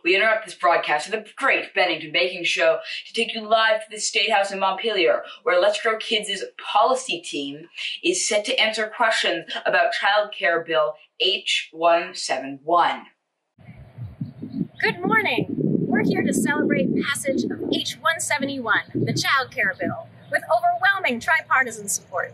We interrupt this broadcast of the Great Bennington Baking Show to take you live to the State House in Montpelier, where Let's Grow Kids' policy team is set to answer questions about Child Care Bill H.171. Good morning. We're here to celebrate passage of H.171, the Child Care Bill, with overwhelming tripartisan support.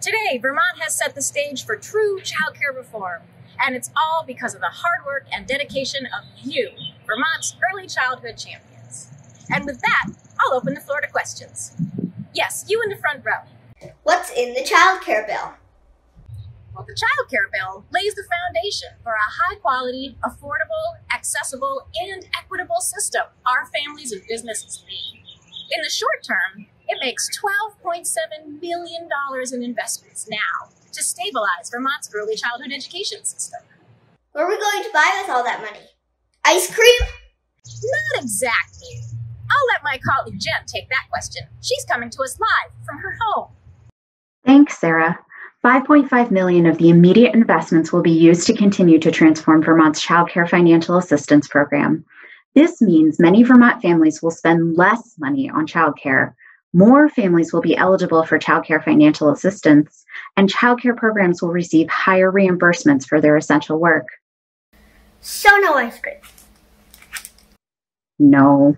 Today, Vermont has set the stage for true child care reform, and it's all because of the hard work and dedication of you, Vermont's early childhood champions. And with that, I'll open the floor to questions. Yes, you in the front row. What's in the Child Care Bill? Well, the Child Care Bill lays the foundation for a high-quality, affordable, accessible, and equitable system our families and businesses need. In the short term, it makes $12.7 million in investments now to stabilize Vermont's early childhood education system. What are we going to buy with all that money? Ice cream? Not exactly. I'll let my colleague Jen take that question. She's coming to us live from her home. Thanks, Sarah. $5.5 million of the immediate investments will be used to continue to transform Vermont's Child Care Financial Assistance Program. This means many Vermont families will spend less money on childcare. More families will be eligible for child care financial assistance, and child care programs will receive higher reimbursements for their essential work. So no ice cream. No.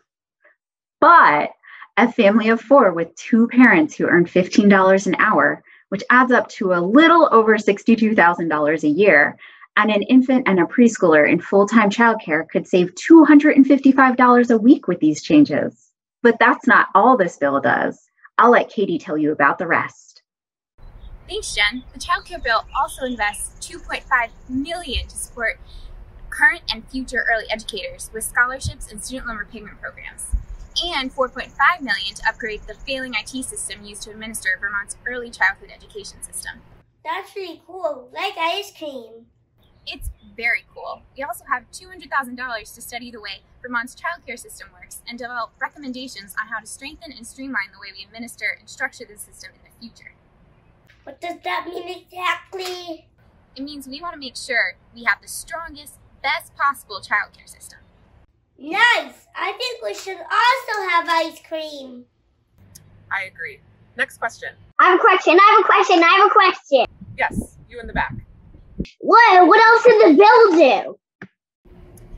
But a family of 4 with 2 parents who earn $15 an hour, which adds up to a little over $62,000 a year, and an infant and a preschooler in full-time childcare could save $255 a week with these changes. But that's not all this bill does. I'll let Katie tell you about the rest. Thanks, Jen. The Child Care Bill also invests $2.5 million to support current and future early educators with scholarships and student loan repayment programs, and $4.5 million to upgrade the failing IT system used to administer Vermont's early childhood education system. That's really cool, like ice cream. It's very cool. We also have $200,000 to study the way Vermont's child care system works and develop recommendations on how to strengthen and streamline the way we administer and structure the system in the future. What does that mean exactly? It means we want to make sure we have the strongest, best possible child care system. Nice! I think we should also have ice cream. I agree. Next question. I have a question. Yes, you in the back. What else did the bill do?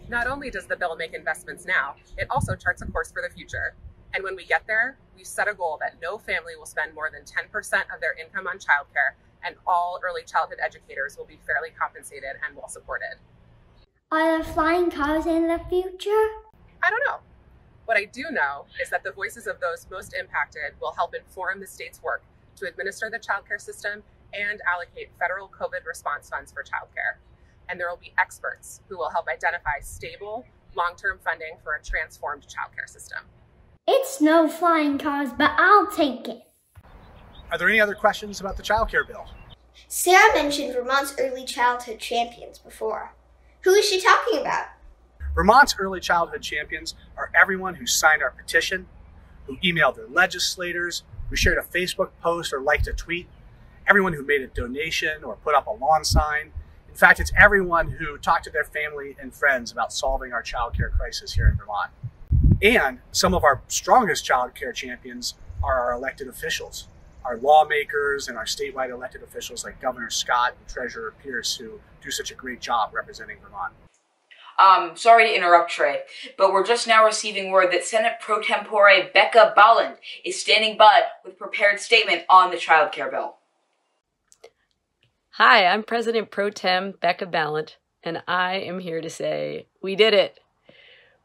Not only does the bill make investments now, it also charts a course for the future. And when we get there, we set a goal that no family will spend more than 10% of their income on childcare, and all early childhood educators will be fairly compensated and well supported. Are there flying cars in the future? I don't know. What I do know is that the voices of those most impacted will help inform the state's work to administer the childcare system and allocate federal COVID response funds for childcare. And there will be experts who will help identify stable, long-term funding for a transformed childcare system. It's no flying cars, but I'll take it. Are there any other questions about the Child Care Bill? Sarah mentioned Vermont's early childhood champions before. Who is she talking about? Vermont's early childhood champions are everyone who signed our petition, who emailed their legislators, who shared a Facebook post or liked a tweet, everyone who made a donation or put up a lawn sign. In fact, it's everyone who talked to their family and friends about solving our childcare crisis here in Vermont. And some of our strongest childcare champions are our elected officials, our lawmakers and our statewide elected officials like Governor Scott and Treasurer Pierce, who do such a great job representing Vermont. Sorry to interrupt, Trey, but we're just now receiving word that Senate Pro Tempore Becca Balint is standing by with a prepared statement on the Child Care Bill. Hi, I'm President Pro Tem Becca Balint, and I am here to say we did it.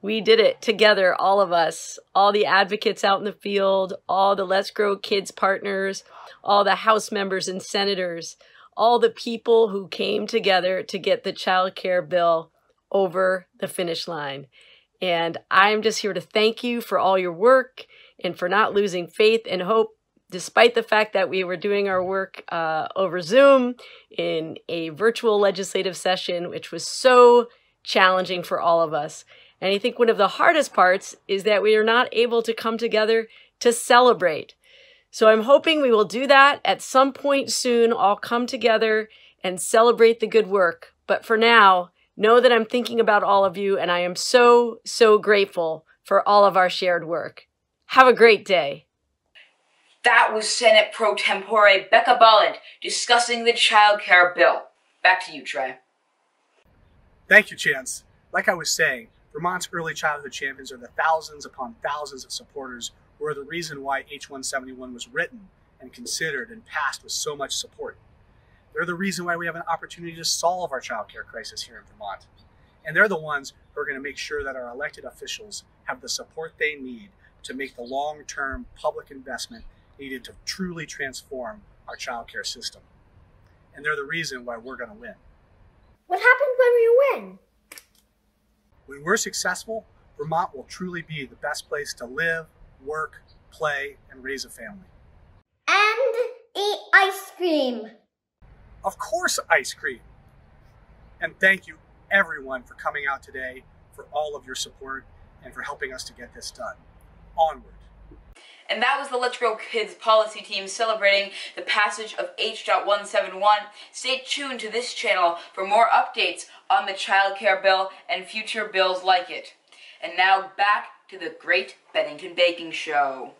We did it together, all of us, all the advocates out in the field, all the Let's Grow Kids partners, all the House members and senators, all the people who came together to get the Child Care Bill over the finish line. And I'm just here to thank you for all your work and for not losing faith and hope, despite the fact that we were doing our work over Zoom in a virtual legislative session, which was so challenging for all of us. And I think one of the hardest parts is that we are not able to come together to celebrate. So I'm hoping we will do that at some point soon, all come together and celebrate the good work. But for now, Know that I'm thinking about all of you, and I am so, so grateful for all of our shared work. Have a great day. That was Senate Pro Tempore Becca Ballant discussing the child care bill. Back to you, Trey. Thank you, Chance. Like I was saying, Vermont's early childhood champions are the thousands upon thousands of supporters who are the reason why H.171 was written and considered and passed with so much support. They're the reason why we have an opportunity to solve our child care crisis here in Vermont. And they're the ones who are going to make sure that our elected officials have the support they need to make the long-term public investment needed to truly transform our child care system. And they're the reason why we're going to win. What happens when we win? When we're successful, Vermont will truly be the best place to live, work, play, and raise a family. And eat ice cream. Of course, ice cream. And thank you, everyone, for coming out today, for all of your support, and for helping us to get this done. Onward. And that was the Let's Grow Kids policy team celebrating the passage of H.171. Stay tuned to this channel for more updates on the child care bill and future bills like it. And now back to the Great Bennington Baking Show.